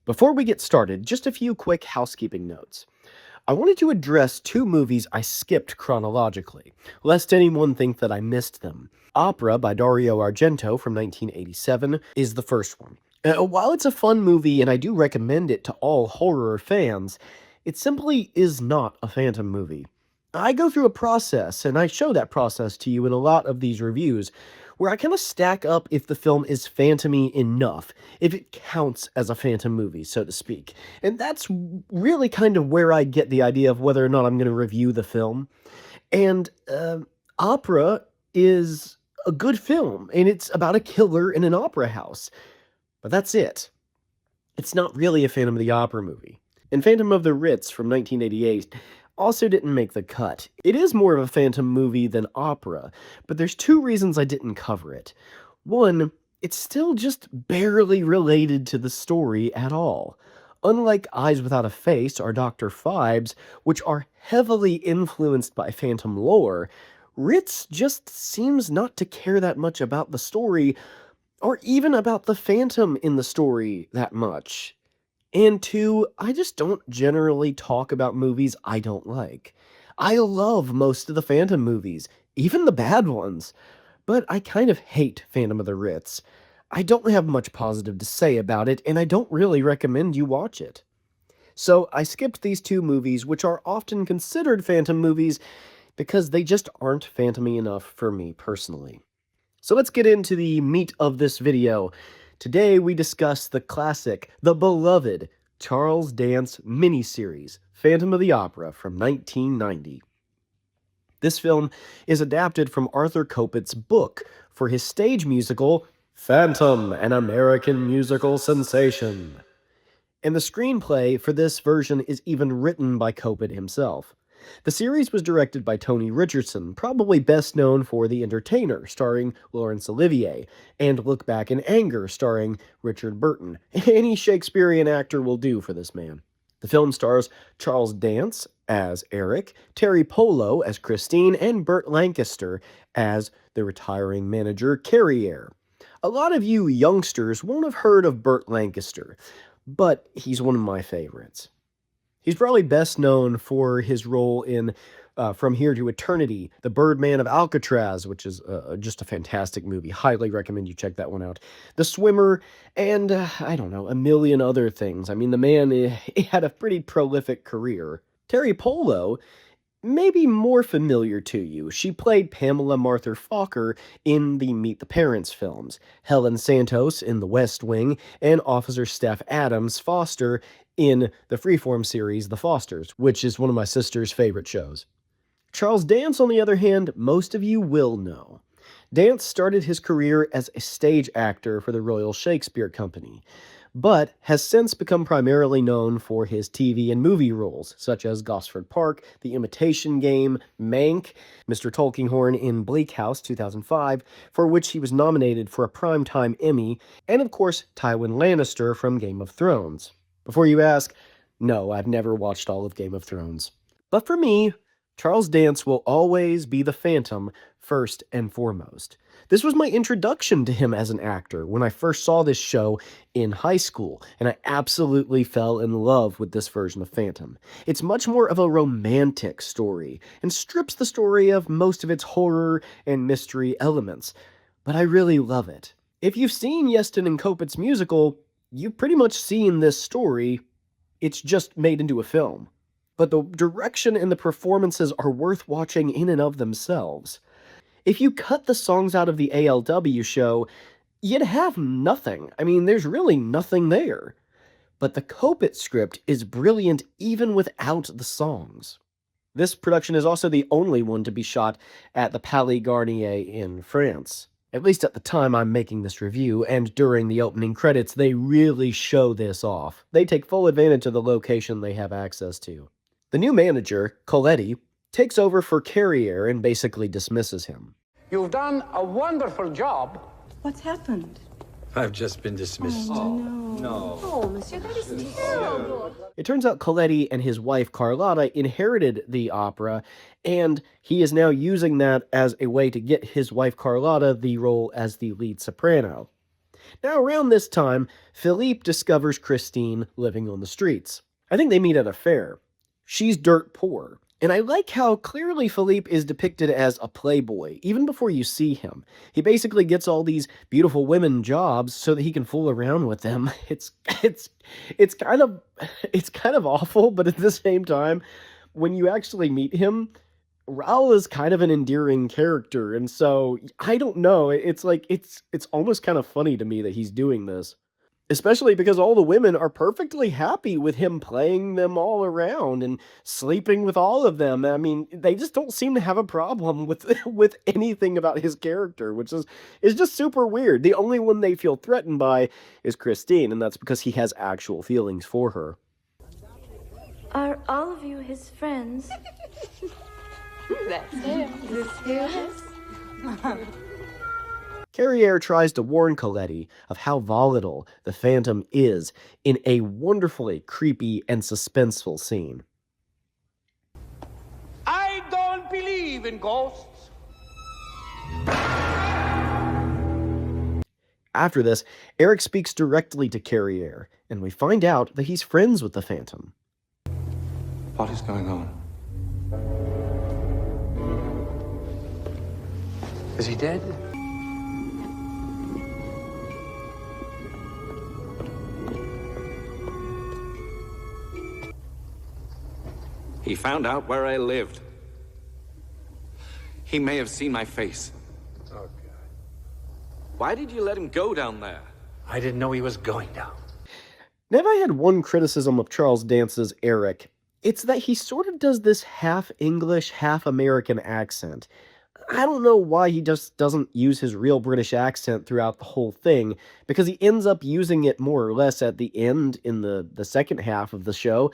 Before we get started, just a few quick housekeeping notes. I wanted to address two movies I skipped chronologically, lest anyone think that I missed them. Opera by Dario Argento from 1987 is the first one. While it's a fun movie and I do recommend it to all horror fans, it simply is not a Phantom movie. I go through a process, and I show that process to you in a lot of these reviews, where I kind of stack up if the film is phantom-y enough, if it counts as a Phantom movie, so to speak. And that's really kind of where I get the idea of whether or not I'm going to review the film. And Opera is a good film, and it's about a killer in an opera house. But that's it. It's not really a Phantom of the Opera movie. And Phantom of the Ritz from 1988 also didn't make the cut. It is more of a Phantom movie than opera, but there's two reasons I didn't cover it. One, it's still just barely related to the story at all. Unlike Eyes Without a Face or Dr. Phibes, which are heavily influenced by Phantom lore, Ritz just seems not to care that much about the story, or even about the Phantom in the story that much. And two, I just don't generally talk about movies I don't like. I love most of the Phantom movies, even the bad ones, but I kind of hate Phantom of the Ritz. I don't have much positive to say about it, and I don't really recommend you watch it. So I skipped these two movies, which are often considered Phantom movies, because they just aren't Phantom-y enough for me personally. So let's get into the meat of this video. Today we discuss the classic, the beloved, Charles Dance miniseries, Phantom of the Opera from 1990. This film is adapted from Arthur Kopit's book for his stage musical, Phantom, an American Musical Sensation. And the screenplay for this version is even written by Kopit himself. The series was directed by Tony Richardson, probably best known for The Entertainer, starring Laurence Olivier, and Look Back in Anger, starring Richard Burton. Any Shakespearean actor will do for this man. The film stars Charles Dance as Eric, Teri Polo as Christine, and Burt Lancaster as the retiring manager Carriere. A lot of you youngsters won't have heard of Burt Lancaster, but he's one of my favorites. He's probably best known for his role in From Here to Eternity, The Birdman of Alcatraz, which is just a fantastic movie. Highly recommend you check that one out. The Swimmer, and I don't know, a million other things. I mean, the man he had a pretty prolific career. Teri Polo may be more familiar to you. She played Pamela Martha Fokker in the Meet the Parents films, Helen Santos in The West Wing, and Officer Steph Adams Foster in the Freeform series The Fosters, which is one of my sister's favorite shows. Charles Dance, on the other hand, most of you will know. Dance started his career as a stage actor for the Royal Shakespeare Company, but has since become primarily known for his TV and movie roles, such as Gosford Park, The Imitation Game, Mank, Mr. Tulkinghorn in Bleak House 2005, for which he was nominated for a Primetime Emmy, and of course Tywin Lannister from Game of Thrones. Before you ask, no, I've never watched all of Game of Thrones. But for me, Charles Dance will always be the Phantom first and foremost. This was my introduction to him as an actor when I first saw this show in high school, and I absolutely fell in love with this version of Phantom. It's much more of a romantic story, and strips the story of most of its horror and mystery elements, but I really love it. If you've seen Yeston and Kopit's musical, you've pretty much seen this story. It's just made into a film. But the direction and the performances are worth watching in and of themselves. If you cut the songs out of the ALW show, you'd have nothing. I mean, there's really nothing there. But the Kopit script is brilliant even without the songs. This production is also the only one to be shot at the Palais Garnier in France. At least at the time I'm making this review, and during the opening credits, they really show this off. They take full advantage of the location they have access to. The new manager, Coletti, takes over for Carriere and basically dismisses him. You've done a wonderful job. What's happened? I've just been dismissed. Oh, no. Oh, monsieur, that is terrible. It turns out Coletti and his wife Carlotta inherited the opera, and he is now using that as a way to get his wife Carlotta the role as the lead soprano. Now, around this time, Philippe discovers Christine living on the streets. I think they meet at a fair. She's dirt poor. And I like how clearly Philippe is depicted as a playboy, even before you see him. He basically gets all these beautiful women jobs so that he can fool around with them. It's kind of awful, but at the same time, when you actually meet him, Raul is kind of an endearing character, and so I don't know. It's almost kind of funny to me that he's doing this. Especially because all the women are perfectly happy with him playing them all around and sleeping with all of them. I mean, they just don't seem to have a problem with with anything about his character, which is just super weird. The only one they feel threatened by is Christine, and that's because he has actual feelings for her. Are all of you his friends? That's him. This him? Carriere tries to warn Coletti of how volatile the Phantom is in a wonderfully creepy and suspenseful scene. I don't believe in ghosts. After this, Eric speaks directly to Carriere, and we find out that he's friends with the Phantom. What is going on? Is he dead? He found out where I lived. He may have seen my face. Oh, God. Why did you let him go down there? I didn't know he was going down. Now, if I had one criticism of Charles Dance's Eric, it's that he sort of does this half-English, half-American accent. I don't know why he just doesn't use his real British accent throughout the whole thing, because he ends up using it more or less at the end in the second half of the show.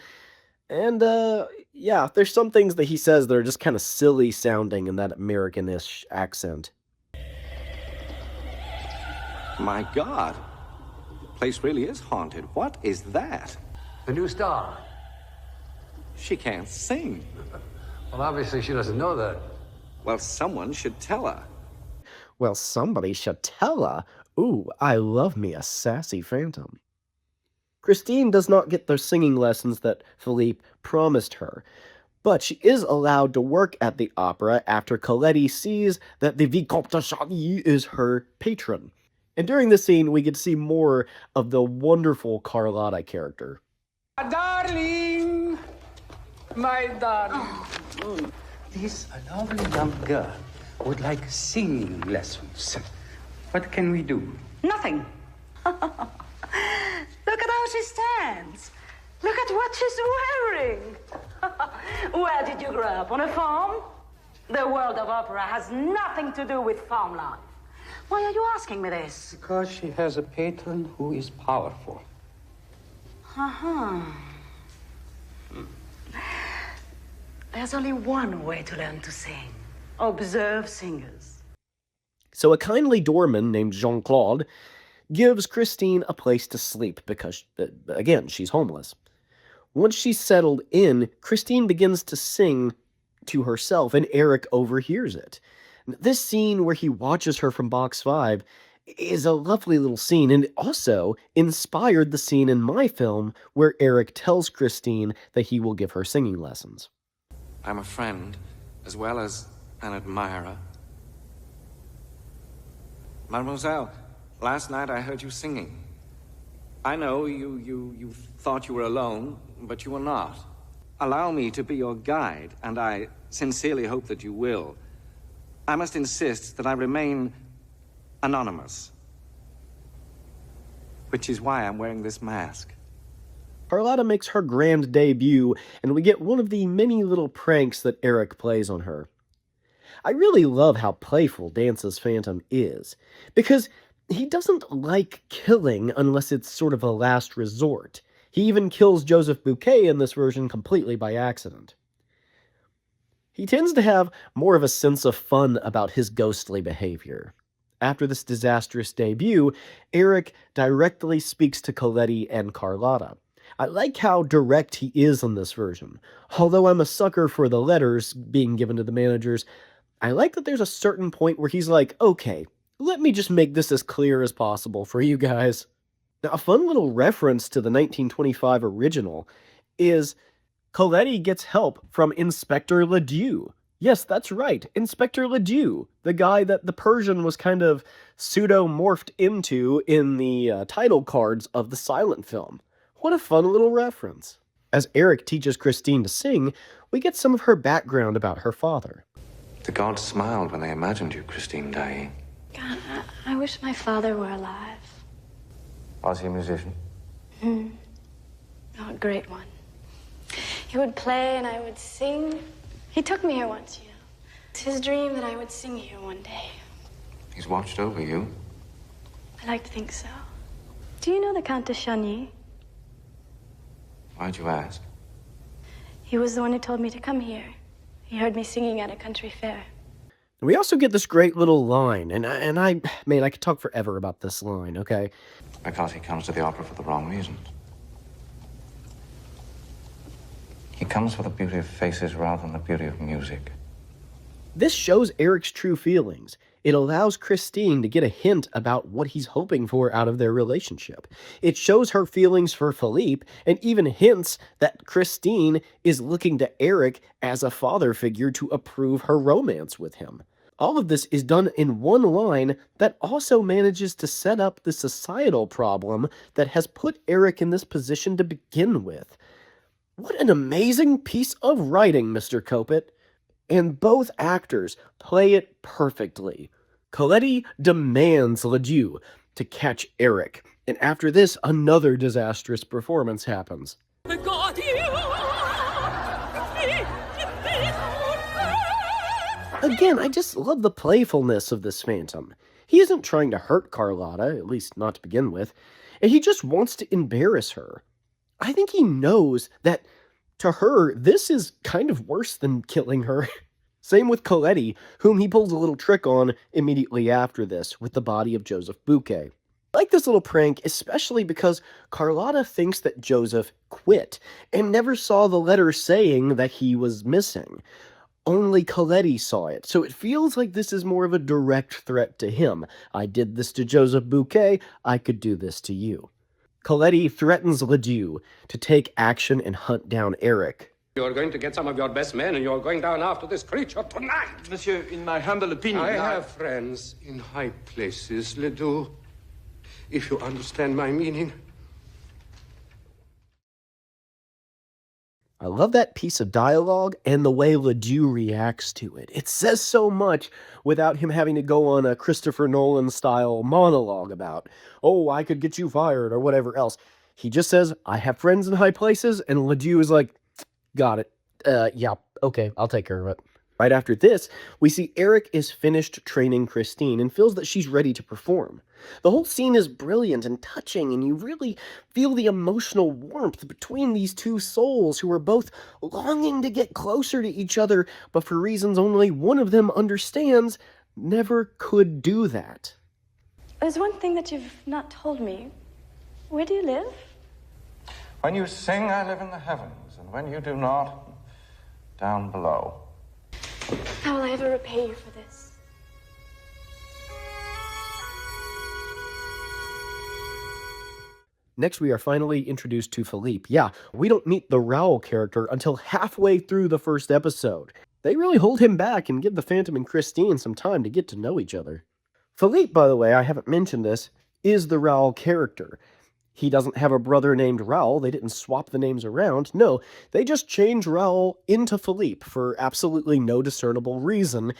And, yeah, there's some things that he says that are just kind of silly sounding in that American-ish accent. My God. The place really is haunted. What is that? The new star. She can't sing. Well, obviously she doesn't know that. Well, someone should tell her. Well, somebody should tell her. Ooh, I love me a sassy Phantom. Christine does not get the singing lessons that Philippe promised her, but she is allowed to work at the opera after Coletti sees that the Vicomte de Charny is her patron. And during this scene, we get to see more of the wonderful Carlotta character. Darling, my darling. This lovely young girl would like singing lessons. What can we do? Nothing. Look at how she stands. Look at what she's wearing. Where did you grow up? On a farm? The world of opera has nothing to do with farm life. Why are you asking me this? Because she has a patron who is powerful. Uh-huh. There's only one way to learn to sing. Observe singers. So a kindly doorman named Jean-Claude gives Christine a place to sleep because, again, she's homeless. Once she's settled in, Christine begins to sing to herself, and Eric overhears it. This scene where he watches her from Box 5 is a lovely little scene, and it also inspired the scene in my film where Eric tells Christine that he will give her singing lessons. I'm a friend, as well as an admirer. Mademoiselle, last night I heard you singing. I know you thought you were alone, but you were not. Allow me to be your guide, and I sincerely hope that you will. I must insist that I remain anonymous, which is why I'm wearing this mask. Carlotta makes her grand debut, and we get one of the many little pranks that Eric plays on her. I really love how playful Dance's Phantom is, because he doesn't like killing unless it's sort of a last resort. He even kills Joseph Bouquet in this version completely by accident. He tends to have more of a sense of fun about his ghostly behavior. After this disastrous debut, Eric directly speaks to Coletti and Carlotta. I like how direct he is in this version. Although I'm a sucker for the letters being given to the managers, I like that there's a certain point where he's like, okay, Let me just make this as clear as possible for you guys. Now, a fun little reference to the 1925 original is Coletti gets help from Inspector Ledoux. Yes, that's right, Inspector Ledoux, the guy that the Persian was kind of pseudo-morphed into in the title cards of the silent film. What a fun little reference. As Eric teaches Christine to sing, we get some of her background about her father. The gods smiled when they imagined you, Christine, dying. God, I wish my father were alive. Was he a musician? Oh, a great one. He would play and I would sing. He took me here once, you know. It's his dream that I would sing here one day. He's watched over you. I like to think so. Do you know the Count de Chagny? Why'd you ask? He was the one who told me to come here. He heard me singing at a country fair. We also get this great little line, and I could talk forever about this line, okay? Because he comes to the opera for the wrong reasons. He comes for the beauty of faces rather than the beauty of music. This shows Eric's true feelings. It allows Christine to get a hint about what he's hoping for out of their relationship. It shows her feelings for Phipe, and even hints that Christine is looking to Eric as a father figure to approve her romance with him. All of this is done in one line that also manages to set up the societal problem that has put Eric in this position to begin with. What an amazing piece of writing, Mr. Kopit. And both actors play it perfectly. Coletti demands Ledoux to catch Eric, and after this, another disastrous performance happens. Again, I just love the playfulness of this phantom. He isn't trying to hurt Carlotta, at least not to begin with, and he just wants to embarrass her. I think he knows that, to her, this is kind of worse than killing her. Same with Coletti, whom he pulls a little trick on immediately after this, with the body of Joseph Bouquet. I like this little prank, especially because Carlotta thinks that Joseph quit, and never saw the letter saying that he was missing. Only Coletti saw it, so it feels like this is more of a direct threat to him. I did this to Joseph Bouquet, I could do this to you. Coletti threatens Ledoux to take action and hunt down Eric. You're going to get some of your best men, and you're going down after this creature tonight. Monsieur, in my humble opinion, I have friends in high places, Ledoux. If you understand my meaning. I love that piece of dialogue and the way Ledoux reacts to it. It says so much without him having to go on a Christopher Nolan-style monologue about, oh, I could get you fired, or whatever else. He just says, I have friends in high places, and Ledoux is like, got it. Yeah, okay, I'll take care of it. Right after this, we see Eric is finished training Christine and feels that she's ready to perform. The whole scene is brilliant and touching, and you really feel the emotional warmth between these two souls who are both longing to get closer to each other, but for reasons only one of them understands, never could do that. There's one thing that you've not told me. Where do you live? When you sing, I live in the heavens, and when you do not, down below. How will I ever repay you for this? Next, we are finally introduced to Phipe. Yeah, we don't meet the Raoul character until halfway through the first episode. They really hold him back and give the Phantom and Christine some time to get to know each other. Phipe, by the way, I haven't mentioned this, is the Raoul character. He doesn't have a brother named Raoul. They didn't swap the names around. No, they just changed Raoul into Phipe for absolutely no discernible reason,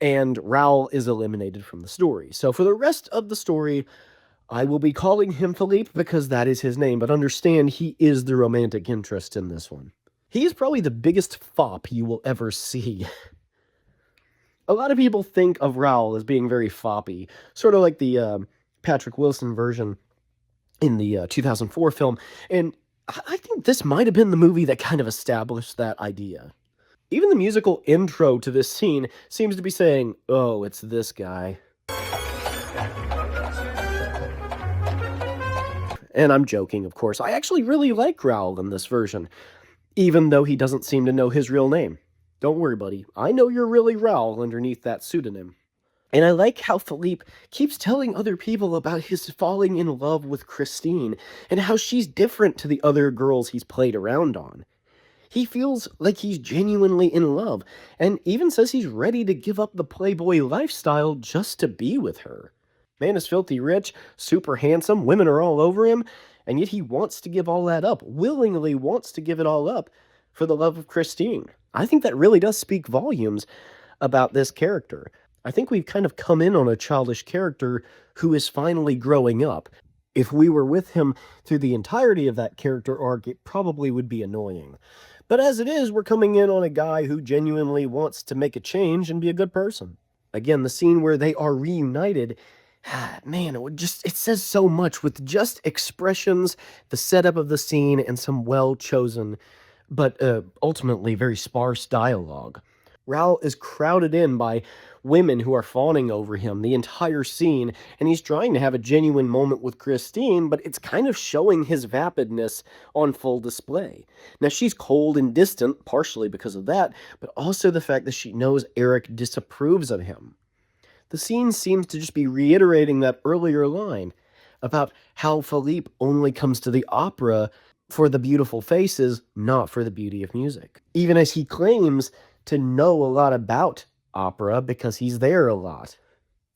and Raoul is eliminated from the story. So for the rest of the story, I will be calling him Phipe because that is his name, but understand he is the romantic interest in this one. He is probably the biggest fop you will ever see. A lot of people think of Raoul as being very foppy, sort of like the Patrick Wilson version in the 2004 film, and I think this might have been the movie that kind of established that idea. Even the musical intro to this scene seems to be saying, oh, it's this guy. And I'm joking, of course. I actually really like Raoul in this version, even though he doesn't seem to know his real name. Don't worry, buddy. I know you're really Raoul underneath that pseudonym. And I like how Philippe keeps telling other people about his falling in love with Christine and how she's different to the other girls he's played around on. He feels like he's genuinely in love, and even says he's ready to give up the playboy lifestyle just to be with her. Man is filthy rich, super handsome, women are all over him, and yet he wants to give all that up, willingly wants to give it all up for the love of Christine. I think that really does speak volumes about this character. I think we've kind of come in on a childish character who is finally growing up. If we were with him through the entirety of that character arc, it probably would be annoying. But as it is, we're coming in on a guy who genuinely wants to make a change and be a good person. Again, the scene where they are reunited, man, it says so much with just expressions, the setup of the scene, and some well-chosen, but ultimately very sparse dialogue. Raoul is crowded in by women who are fawning over him the entire scene, and he's trying to have a genuine moment with Christine, but it's kind of showing his vapidness on full display. Now, she's cold and distant, partially because of that, but also the fact that she knows Eric disapproves of him. The scene seems to just be reiterating that earlier line about how Philippe only comes to the opera for the beautiful faces, not for the beauty of music. Even as he claims to know a lot about opera because he's there a lot.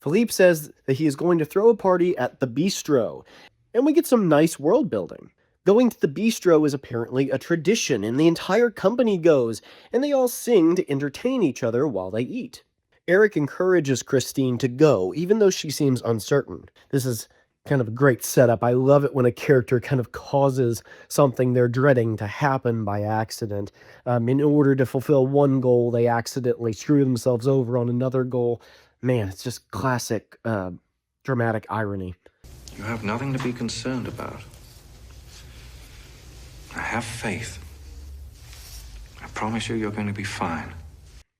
Philippe says that he is going to throw a party at the bistro, and we get some nice world building. Going to the bistro is apparently a tradition, and the entire company goes, and they all sing to entertain each other while they eat. Eric encourages Christine to go, even though she seems uncertain. This is kind of a great setup. I love it when a character kind of causes something they're dreading to happen by accident. In order to fulfill one goal, they accidentally screw themselves over on another goal. Man, it's just classic dramatic irony. You have nothing to be concerned about. I have faith. I promise you you're going to be fine.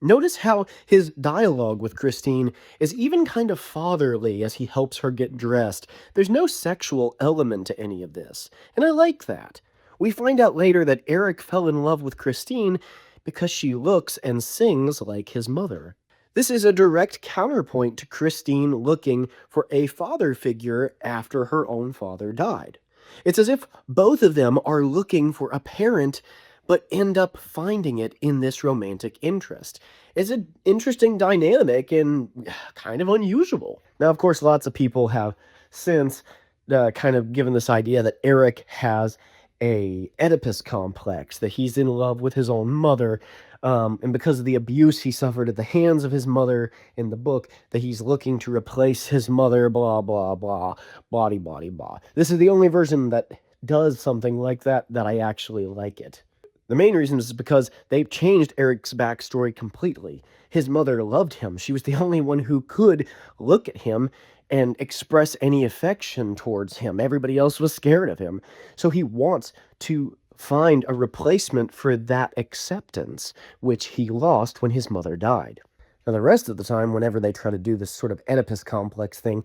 Notice how his dialogue with Christine is even kind of fatherly as he helps her get dressed. There's no sexual element to any of this, and I like that. We find out later that Eric fell in love with Christine because she looks and sings like his mother. This is a direct counterpoint to Christine looking for a father figure after her own father died. It's as if both of them are looking for a parent but end up finding it in this romantic interest. It's an interesting dynamic and kind of unusual. Now, of course, lots of people have since kind of given this idea that Eric has a Oedipus complex, that he's in love with his own mother, and because of the abuse he suffered at the hands of his mother in the book, that he's looking to replace his mother, blah, blah, blah, blah, blah, blah. This is the only version that does something like that I actually like it. The main reason is because they've changed Eric's backstory completely. His mother loved him. She was the only one who could look at him and express any affection towards him. Everybody else was scared of him. So he wants to find a replacement for that acceptance, which he lost when his mother died. Now, the rest of the time, whenever they try to do this sort of Oedipus complex thing,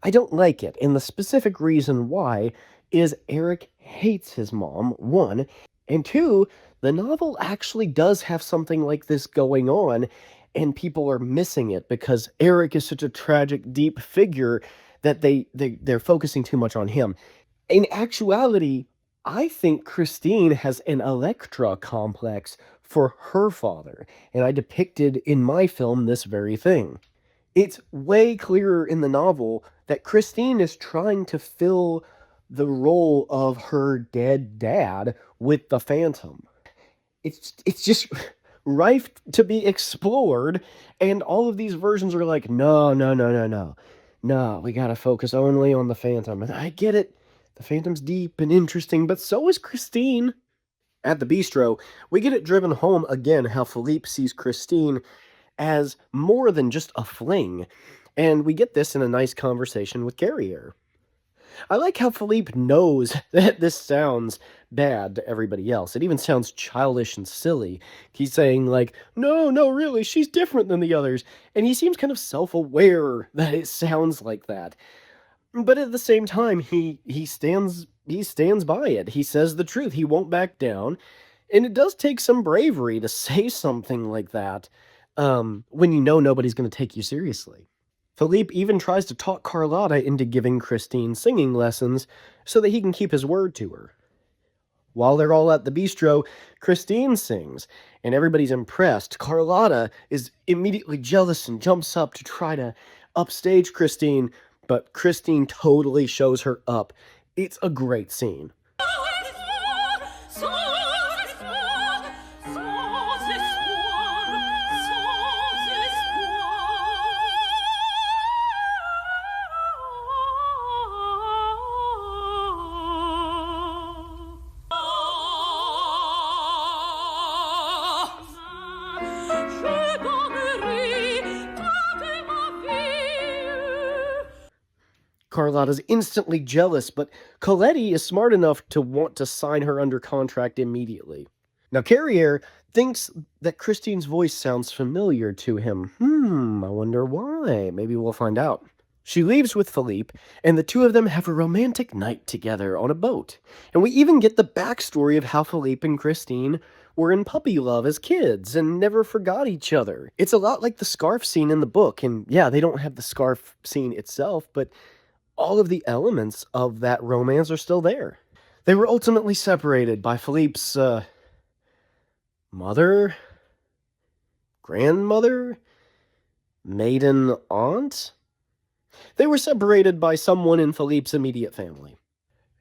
I don't like it. And the specific reason why is Eric hates his mom, one, and two, the novel actually does have something like this going on, and people are missing it because Eric is such a tragic, deep figure that they're focusing too much on him. In actuality, I think Christine has an Electra complex for her father, and I depicted in my film this very thing. It's way clearer in the novel that Christine is trying to fill the role of her dead dad with the Phantom. It's just rife to be explored, and all of these versions are like, no, we gotta focus only on the Phantom. And I get it, the Phantom's deep and interesting, but so is Christine. At the bistro, we get it driven home again how Philippe sees Christine as more than just a fling, and we get this in a nice conversation with Carrier. I like how Philippe knows that this sounds bad to everybody else. It even sounds childish and silly. He's saying, like, no, really, she's different than the others. And he seems kind of self-aware that it sounds like that. But at the same time, he stands by it. He says the truth. He won't back down. And it does take some bravery to say something like that when you know nobody's going to take you seriously. Phipe even tries to talk Carlotta into giving Christine singing lessons so that he can keep his word to her. While they're all at the bistro, Christine sings, and everybody's impressed. Carlotta is immediately jealous and jumps up to try to upstage Christine, but Christine totally shows her up. It's a great scene. Carlotta's instantly jealous, but Coletti is smart enough to want to sign her under contract immediately. Now, Carrier thinks that Christine's voice sounds familiar to him. I wonder why. Maybe we'll find out. She leaves with Phipe, and the two of them have a romantic night together on a boat. And we even get the backstory of how Phipe and Christine were in puppy love as kids and never forgot each other. It's a lot like the scarf scene in the book, and yeah, they don't have the scarf scene itself, but all of the elements of that romance are still there. They were ultimately separated by Philippe's, mother? Grandmother? Maiden aunt? They were separated by someone in Philippe's immediate family.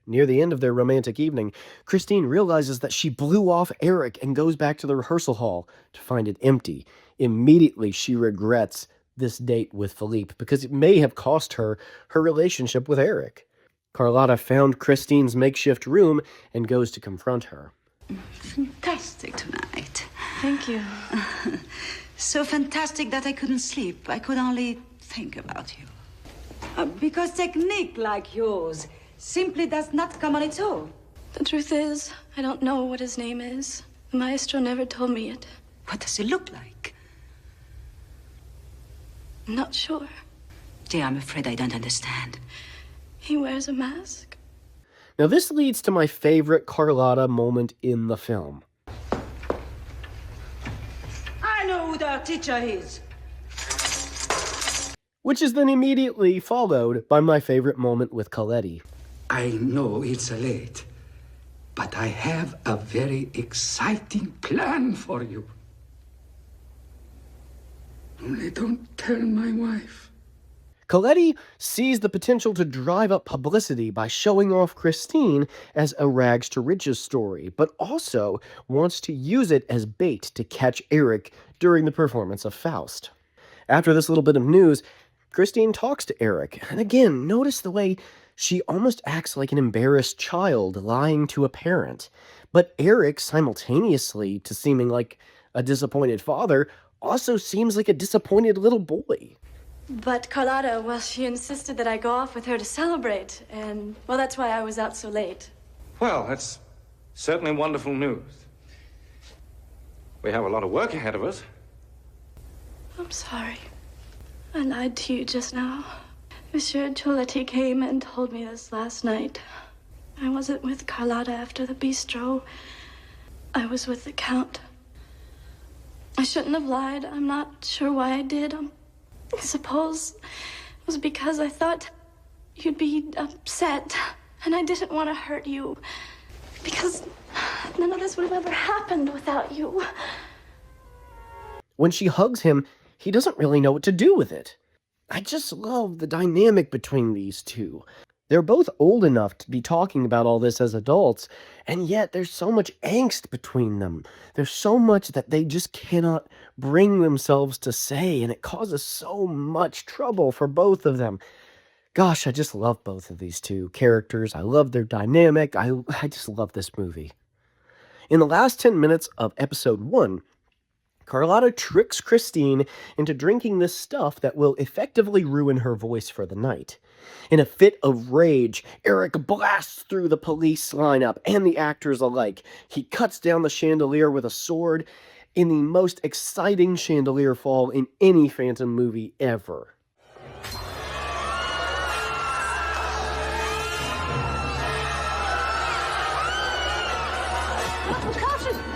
Near the end of their romantic evening, Christine realizes that she blew off Eric and goes back to the rehearsal hall to find it empty. Immediately, she regrets this date with Phipe because it may have cost her her relationship with Eric. Carlotta found Christine's makeshift room and goes to confront her. Fantastic tonight. Thank you. So fantastic that I couldn't sleep. I could only think about you. Because technique like yours simply does not come on its own. The truth is, I don't know what his name is. The maestro never told me it. What does he look like? I'm not sure. Dear, I'm afraid I don't understand. He wears a mask. Now this leads to my favorite Carlotta moment in the film. I know who their teacher is. Which is then immediately followed by my favorite moment with Coletti. I know it's late, but I have a very exciting plan for you. Only don't tell my wife. Coletti sees the potential to drive up publicity by showing off Christine as a rags to riches story, but also wants to use it as bait to catch Eric during the performance of Faust. After this little bit of news, Christine talks to Eric, and again, notice the way she almost acts like an embarrassed child lying to a parent. But Eric, simultaneously to seeming like a disappointed father, also seems like a disappointed little boy. But Carlotta, well, she insisted that I go off with her to celebrate, and, well, that's why I was out so late. Well, that's certainly wonderful news. We have a lot of work ahead of us. I'm sorry. I lied to you just now. Monsieur Cioletti came and told me this last night. I wasn't with Carlotta after the bistro. I was with the Count. I shouldn't have lied. I'm not sure why I did. I suppose it was because I thought you'd be upset, and I didn't want to hurt you. Because none of this would have ever happened without you. When she hugs him, he doesn't really know what to do with it. I just love the dynamic between these two. They're both old enough to be talking about all this as adults, and yet there's so much angst between them. There's so much that they just cannot bring themselves to say, and it causes so much trouble for both of them. Gosh, I just love both of these two characters. I love their dynamic. I just love this movie. In the last 10 minutes of episode 1, Carlotta tricks Christine into drinking this stuff that will effectively ruin her voice for the night. In a fit of rage, Eric blasts through the police lineup and the actors alike. He cuts down the chandelier with a sword in the most exciting chandelier fall in any Phantom movie ever.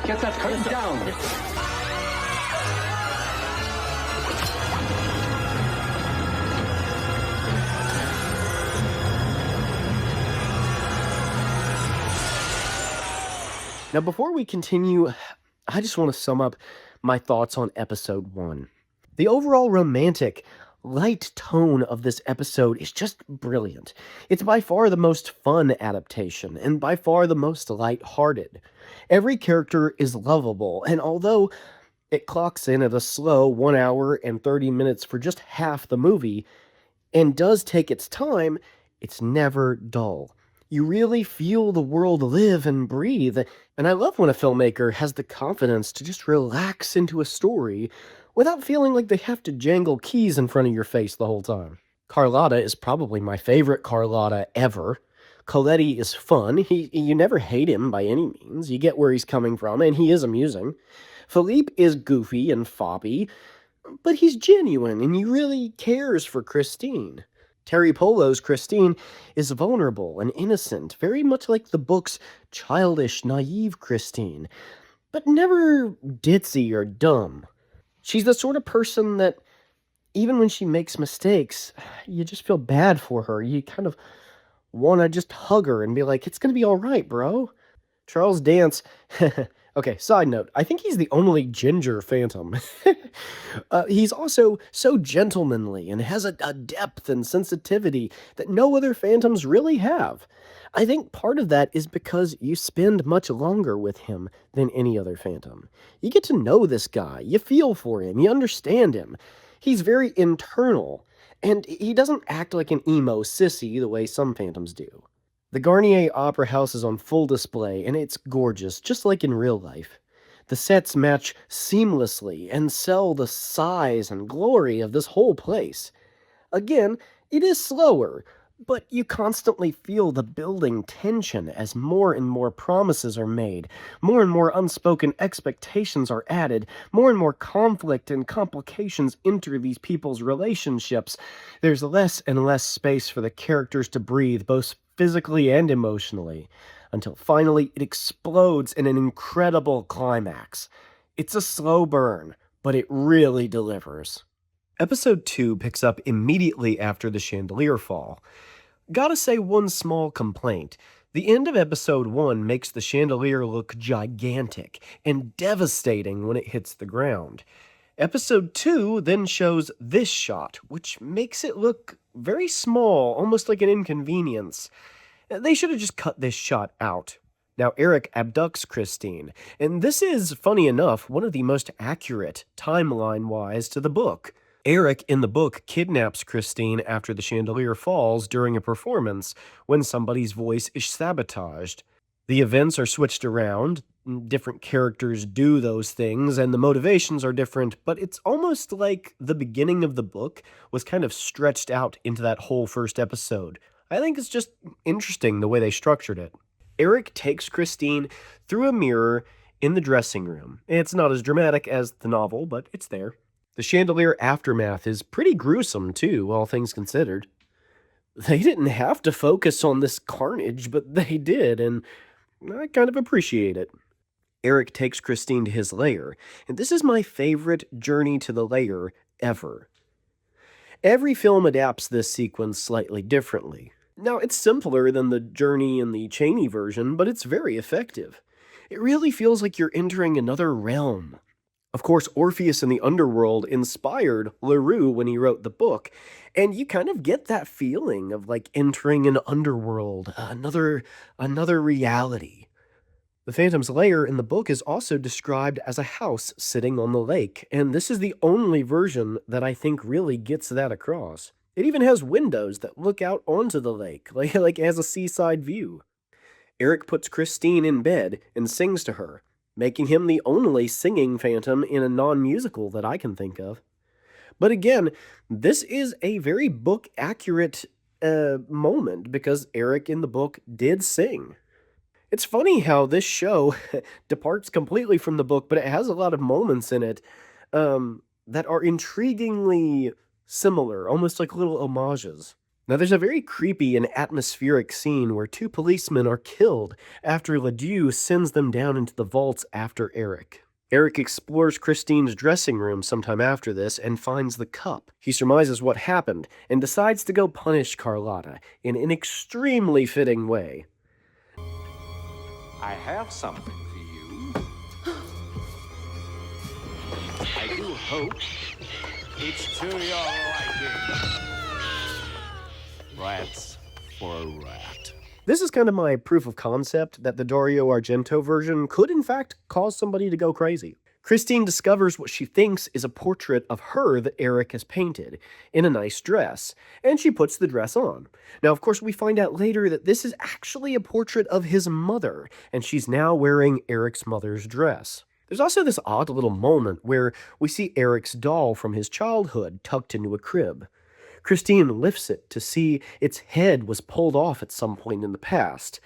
Get that curtain down. Now, before we continue, I just want to sum up my thoughts on episode 1. The overall romantic, light tone of this episode is just brilliant. It's by far the most fun adaptation, and by far the most light-hearted. Every character is lovable, and although it clocks in at a slow 1 hour and 30 minutes for just half the movie, and does take its time, it's never dull. You really feel the world live and breathe, and I love when a filmmaker has the confidence to just relax into a story without feeling like they have to jangle keys in front of your face the whole time. Carlotta is probably my favorite Carlotta ever. Coletti is fun. You never hate him by any means. You get where he's coming from, and he is amusing. Phipe is goofy and foppy, but he's genuine, and he really cares for Christine. Teri Polo's Christine is vulnerable and innocent, very much like the book's childish, naive Christine, but never ditzy or dumb. She's the sort of person that, even when she makes mistakes, you just feel bad for her. You kind of want to just hug her and be like, it's going to be all right, bro. Charles Dance... Okay, side note, I think he's the only ginger Phantom. He's also so gentlemanly and has a depth and sensitivity that no other Phantoms really have. I think part of that is because you spend much longer with him than any other Phantom. You get to know this guy, you feel for him, you understand him. He's very internal, and he doesn't act like an emo sissy the way some Phantoms do. The Garnier Opera House is on full display, and it's gorgeous, just like in real life. The sets match seamlessly and sell the size and glory of this whole place. Again, it is slower, but you constantly feel the building tension as more and more promises are made, more and more unspoken expectations are added, more and more conflict and complications enter these people's relationships. There's less and less space for the characters to breathe, both physically and emotionally, until finally it explodes in an incredible climax. It's a slow burn, but it really delivers. Episode 2 picks up immediately after the chandelier fall. Gotta say one small complaint. The end of episode 1 makes the chandelier look gigantic and devastating when it hits the ground. Episode 2 then shows this shot, which makes it look very small, almost like an inconvenience. They should have just cut this shot out. Now Eric abducts Christine, and this is, funny enough, one of the most accurate, timeline-wise, to the book. Eric, in the book, kidnaps Christine after the chandelier falls during a performance when somebody's voice is sabotaged. The events are switched around, different characters do those things, and the motivations are different, but it's almost like the beginning of the book was kind of stretched out into that whole first episode. I think it's just interesting the way they structured it. Eric takes Christine through a mirror in the dressing room. It's not as dramatic as the novel, but it's there. The chandelier aftermath is pretty gruesome, too, all things considered. They didn't have to focus on this carnage, but they did, and I kind of appreciate it. Eric takes Christine to his lair, and this is my favorite journey to the lair ever. Every film adapts this sequence slightly differently. Now, it's simpler than the journey in the Chaney version, but it's very effective. It really feels like you're entering another realm. Of course, Orpheus in the Underworld inspired Leroux when he wrote the book, and you kind of get that feeling of like entering an underworld, another reality. The Phantom's lair in the book is also described as a house sitting on the lake, and this is the only version that I think really gets that across. It even has windows that look out onto the lake, like as a seaside view. Eric puts Christine in bed and sings to her, making him the only singing Phantom in a non-musical that I can think of. But again, this is a very book-accurate moment, because Eric in the book did sing. It's funny how this show departs completely from the book, but it has a lot of moments in it that are intriguingly similar, almost like little homages. Now, there's a very creepy and atmospheric scene where two policemen are killed after Ledoux sends them down into the vaults after Eric. Eric explores Christine's dressing room sometime after this and finds the cup. He surmises what happened and decides to go punish Carlotta in an extremely fitting way. I have something for I do hope it's to your liking. Rats for a rat. This is kind of my proof of concept that the Dario Argento version could in fact cause somebody to go crazy. Christine discovers what she thinks is a portrait of her that Eric has painted, in a nice dress, and she puts the dress on. Now, of course, we find out later that this is actually a portrait of his mother, and she's now wearing Eric's mother's dress. There's also this odd little moment where we see Eric's doll from his childhood tucked into a crib. Christine lifts it to see its head was pulled off at some point in the past.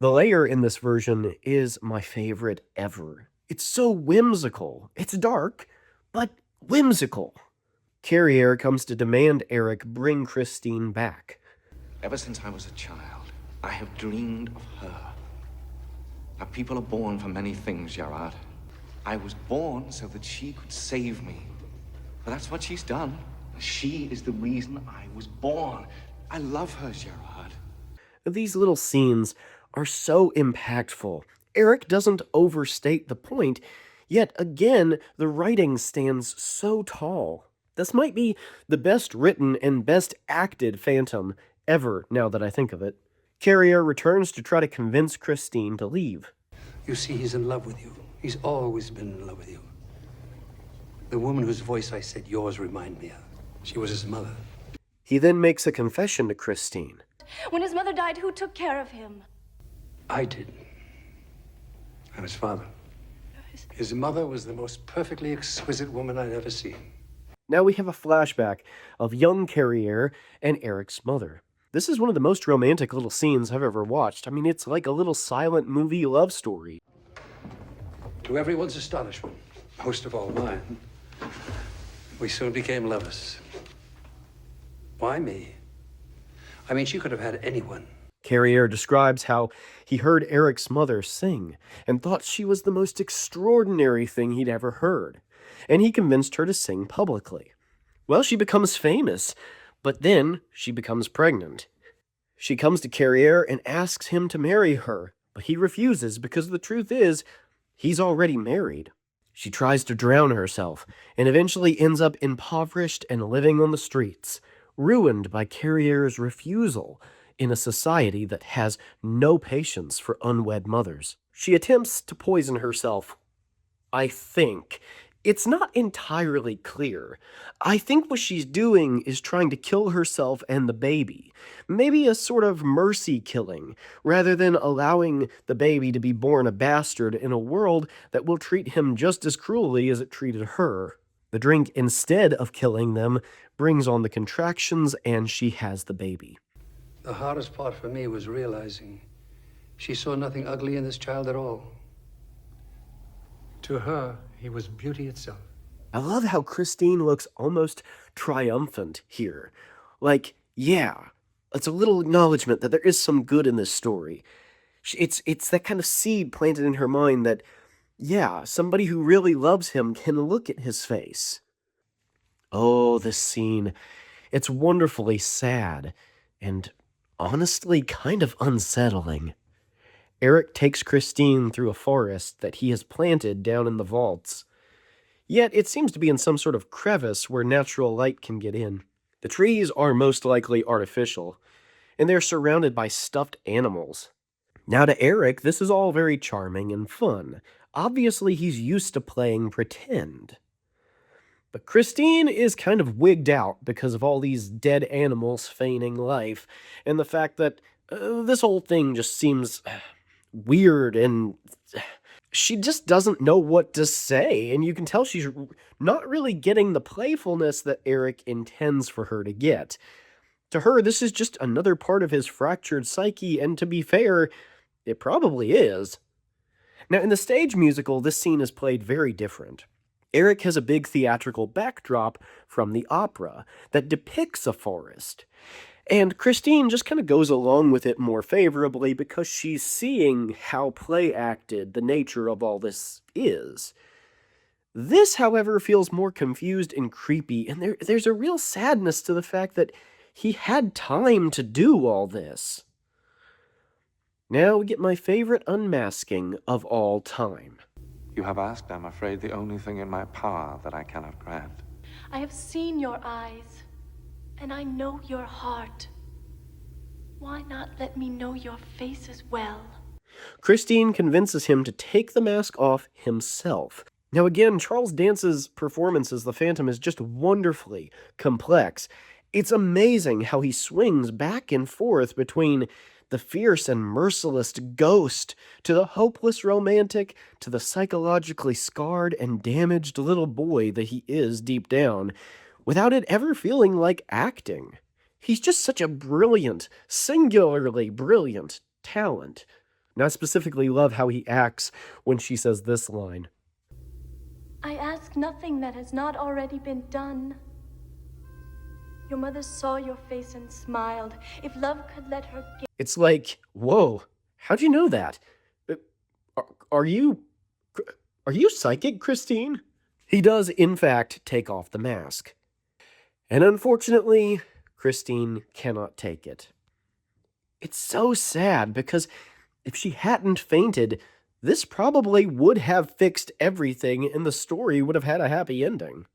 The layer in this version is my favorite ever. It's so whimsical. It's dark, but whimsical. Carrier comes to demand Eric bring Christine back. Ever since I was a child, I have dreamed of her. Now, people are born for many things, Gerard. I was born so that she could save me. But that's what she's done. She is the reason I was born. I love her, Gerard. These little scenes are so impactful. Eric doesn't overstate the point, yet again, the writing stands so tall. This might be the best written and best acted Phantom ever, now that I think of it. Carrier returns to try to convince Christine to leave. You see, he's in love with you. He's always been in love with you. The woman whose voice I said yours remind me of. She was his mother. He then makes a confession to Christine. When his mother died, who took care of him? I did. I'm his father. His mother was the most perfectly exquisite woman I'd ever seen. Now we have a flashback of young Carrier and Eric's mother. This is one of the most romantic little scenes I've ever watched. I mean, it's like a little silent movie love story. To everyone's astonishment, most of all mine, we soon became lovers. Why me? I mean, she could have had anyone. Carrier describes how he heard Eric's mother sing and thought she was the most extraordinary thing he'd ever heard, and he convinced her to sing publicly. Well, she becomes famous, but then she becomes pregnant. She comes to Carrier and asks him to marry her, but he refuses because the truth is, he's already married. She tries to drown herself and eventually ends up impoverished and living on the streets, ruined by Carrier's refusal in a society that has no patience for unwed mothers. She attempts to poison herself, I think. It's not entirely clear. I think what she's doing is trying to kill herself and the baby. Maybe a sort of mercy killing, rather than allowing the baby to be born a bastard in a world that will treat him just as cruelly as it treated her. The drink, instead of killing them, brings on the contractions and she has the baby. The hardest part for me was realizing she saw nothing ugly in this child at all. To her, he was beauty itself. I love how Christine looks almost triumphant here. Like, yeah, it's a little acknowledgement that there is some good in this story. It's that kind of seed planted in her mind that, yeah, somebody who really loves him can look at his face. Oh, this scene. It's wonderfully sad and honestly kind of unsettling. Eric takes Christine through a forest that he has planted down in the vaults. Yet it seems to be in some sort of crevice where natural light can get in. The trees are most likely artificial, and they're surrounded by stuffed animals. Now to Eric, this is all very charming and fun. Obviously he's used to playing pretend. But Christine is kind of wigged out because of all these dead animals feigning life, and the fact that this whole thing just seems weird, and she just doesn't know what to say, and you can tell she's not really getting the playfulness that Eric intends for her to get. To her, this is just another part of his fractured psyche, and to be fair, it probably is. Now, in the stage musical, this scene is played very different. Eric has a big theatrical backdrop from the opera that depicts a forest. And Christine just kind of goes along with it more favorably because she's seeing how play-acted the nature of all this is. This, however, feels more confused and creepy, and there's a real sadness to the fact that he had time to do all this. Now we get my favorite unmasking of all time. You have asked, I'm afraid, the only thing in my power that I cannot grant. I have seen your eyes, and I know your heart. Why not let me know your face as well? Christine convinces him to take the mask off himself. Now again, Charles Dance's performance as the Phantom is just wonderfully complex. It's amazing how he swings back and forth between the fierce and merciless ghost to the hopeless romantic to the psychologically scarred and damaged little boy that he is deep down, without it ever feeling like acting. He's just such a brilliant, singularly brilliant talent. And I specifically love how he acts when she says this line. I ask nothing that has not already been done. Your mother saw your face and smiled. If love could let her give... It's like, whoa, how'd you know that? Are you psychic, Christine? He does, in fact, take off the mask. And unfortunately, Christine cannot take it. It's so sad because if she hadn't fainted, this probably would have fixed everything and the story would have had a happy ending.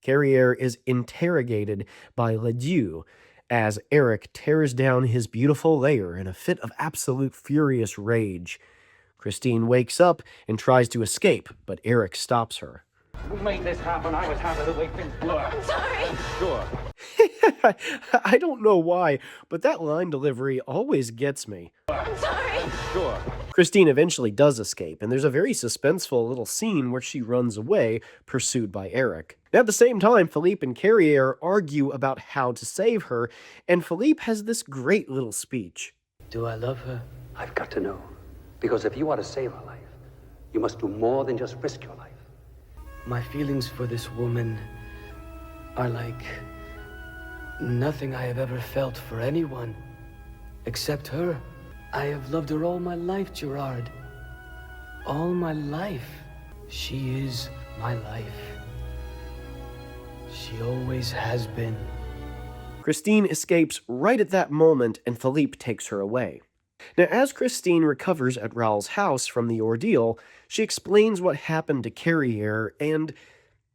Carriere is interrogated by Ledoux as Eric tears down his beautiful lair in a fit of absolute furious rage. Christine wakes up and tries to escape, but Eric stops her. Who made this happen? I was happy the way things were. I'm sorry. Sure. I don't know why, but that line delivery always gets me. I'm sorry. Sure. Christine eventually does escape, and there's a very suspenseful little scene where she runs away, pursued by Eric. At the same time, Phipe and Carriere argue about how to save her, and Phipe has this great little speech. Do I love her? I've got to know. Because if you are to save her life, you must do more than just risk your life. My feelings for this woman are like nothing I have ever felt for anyone except her. I have loved her all my life, Gerard. All my life. She is my life. She always has been. Christine escapes right at that moment, and Phipe takes her away. Now, as Christine recovers at Raoul's house from the ordeal, she explains what happened to Carriere, and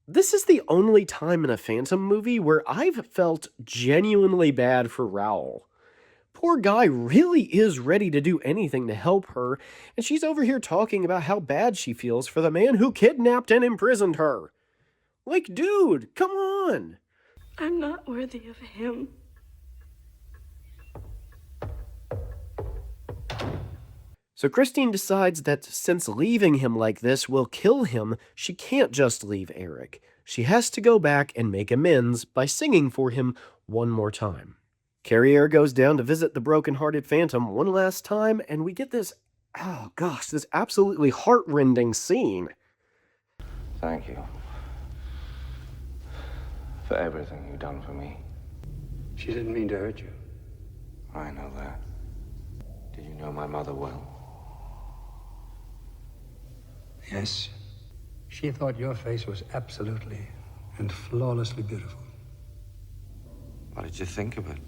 this is the only time in a Phantom movie where I've felt genuinely bad for Raoul. Poor guy really is ready to do anything to help her, and she's over here talking about how bad she feels for the man who kidnapped and imprisoned her. Like, dude, come on! I'm not worthy of him. So Christine decides that since leaving him like this will kill him, she can't just leave Eric. She has to go back and make amends by singing for him one more time. Carriere goes down to visit the broken-hearted Phantom one last time, and we get this, oh gosh, this absolutely heart-rending scene. Thank you for everything you've done for me. She didn't mean to hurt you. I know that. Did you know my mother well? Yes. She thought your face was absolutely and flawlessly beautiful. What did you think of it?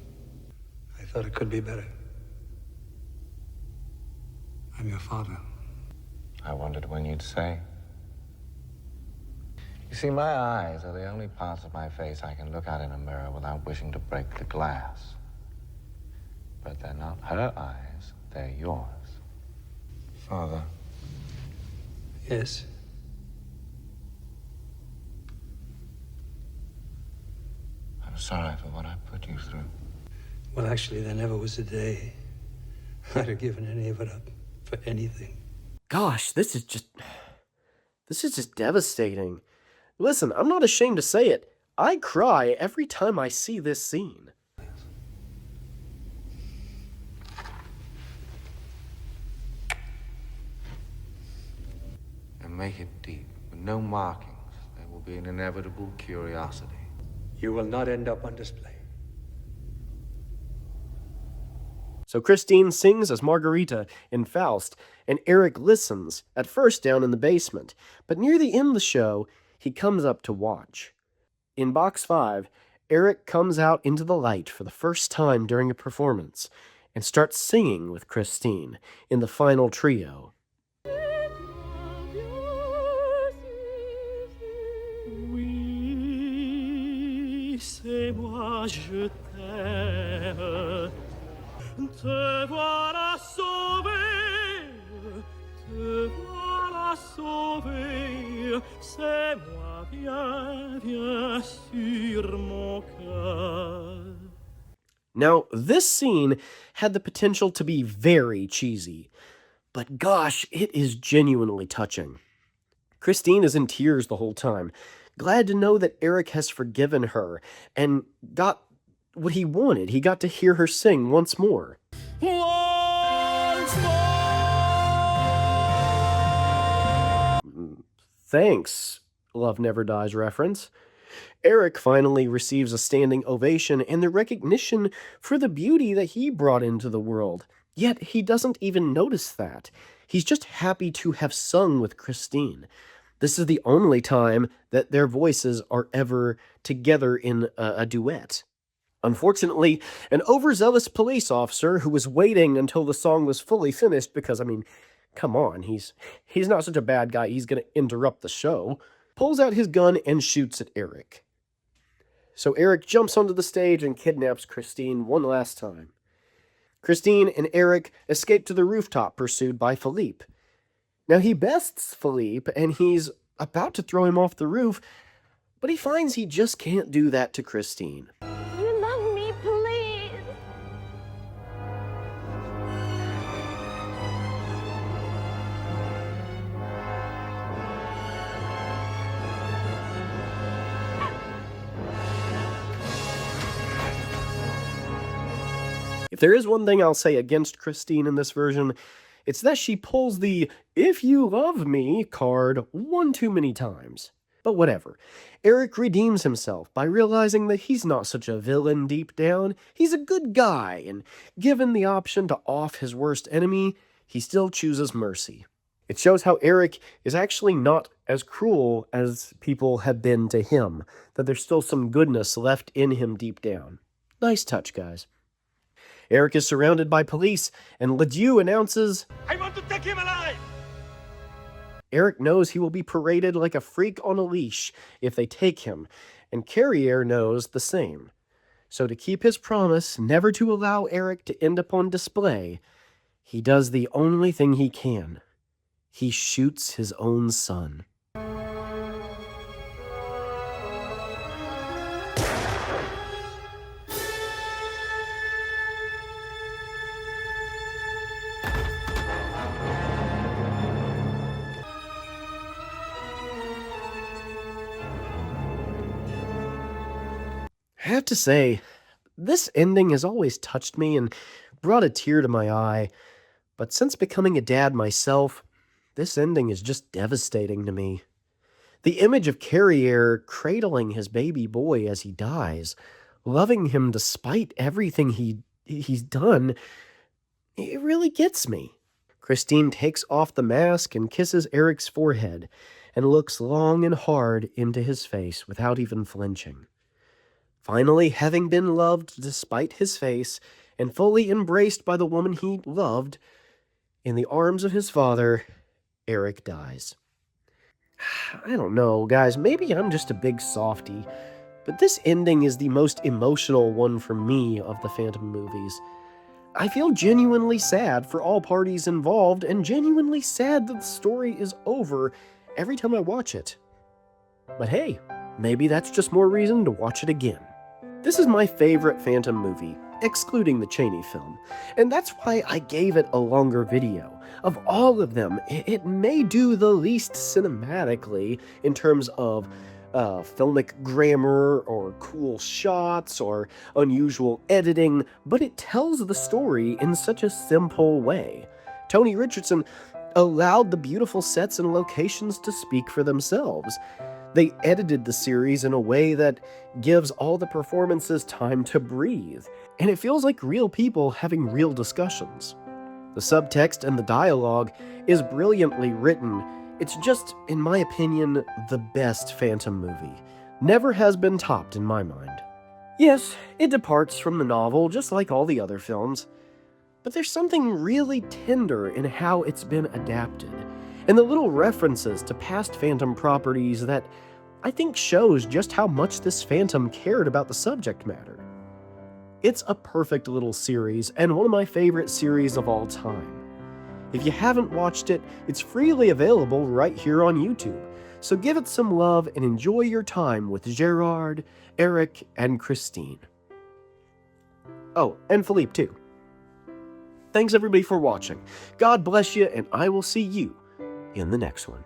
I thought it could be better. I'm your father. I wondered when you'd say. You see, my eyes are the only parts of my face I can look at in a mirror without wishing to break the glass. But they're not her eyes, they're yours. Father. Yes. I'm sorry for what I put you through. Well, actually, there never was a day I'd have given any of it up for anything. Gosh, this is just devastating. Listen, I'm not ashamed to say it. I cry every time I see this scene. And make it deep, with no markings. There will be an inevitable curiosity. You will not end up on display. So Christine sings as Margarita in Faust, and Eric listens, at first down in the basement, but near the end of the show, he comes up to watch. In Box 5, Eric comes out into the light for the first time during a performance, and starts singing with Christine in the final trio. Love you. c'est moi, je t'aime. Te voilà sauvé, te voilà sauvé, c'est moi, viens, viens sur mon cœur. Now, this scene had the potential to be very cheesy, but gosh, it is genuinely touching. Christine is in tears the whole time, glad to know that Eric has forgiven her and got what he wanted. He got to hear her sing once more. Thanks, Love Never Dies reference. Eric finally receives a standing ovation and the recognition for the beauty that he brought into the world. Yet he doesn't even notice that. He's just happy to have sung with Christine. This is the only time that their voices are ever together in a duet. Unfortunately, an overzealous police officer who was waiting until the song was fully finished because, come on, he's not such a bad guy, he's going to interrupt the show, pulls out his gun and shoots at Eric. So Eric jumps onto the stage and kidnaps Christine one last time. Christine and Eric escape to the rooftop pursued by Phipe. Now he bests Phipe and he's about to throw him off the roof, but he finds he just can't do that to Christine. You love me, please. If there is one thing I'll say against Christine in this version, it's that she pulls the "if you love me" card one too many times. But whatever. Eric redeems himself by realizing that he's not such a villain deep down. He's a good guy, and given the option to off his worst enemy, he still chooses mercy. It shows how Eric is actually not as cruel as people have been to him, that there's still some goodness left in him deep down. Nice touch, guys. Eric is surrounded by police, and Ledoux announces, I want to take him alive! Eric knows he will be paraded like a freak on a leash if they take him, and Carrier knows the same. So to keep his promise never to allow Eric to end up on display, he does the only thing he can. He shoots his own son. I have to say, this ending has always touched me and brought a tear to my eye, but since becoming a dad myself, this ending is just devastating to me. The image of Carrier cradling his baby boy as he dies, loving him despite everything he's done, it really gets me. Christine takes off the mask and kisses Eric's forehead and looks long and hard into his face without even flinching. Finally, having been loved despite his face and fully embraced by the woman he loved, in the arms of his father, Eric dies. I don't know, guys, maybe I'm just a big softie, but this ending is the most emotional one for me of the Phantom movies. I feel genuinely sad for all parties involved and genuinely sad that the story is over every time I watch it. But hey, maybe that's just more reason to watch it again. This is my favorite Phantom movie, excluding the Chaney film, and that's why I gave it a longer video. Of all of them, it may do the least cinematically in terms of filmic grammar or cool shots or unusual editing, but it tells the story in such a simple way. Tony Richardson allowed the beautiful sets and locations to speak for themselves. They edited the series in a way that gives all the performances time to breathe, and it feels like real people having real discussions. The subtext and the dialogue is brilliantly written. It's just, in my opinion, the best Phantom movie. Never has been topped in my mind. Yes, it departs from the novel just like all the other films, but there's something really tender in how it's been adapted, and the little references to past Phantom properties that I think shows just how much this phantom cared about the subject matter. It's a perfect little series, and one of my favorite series of all time. If you haven't watched it, it's freely available right here on YouTube, so give it some love and enjoy your time with Gerard, Eric, and Christine. Oh, and Phipe too. Thanks everybody for watching. God bless you, and I will see you in the next one.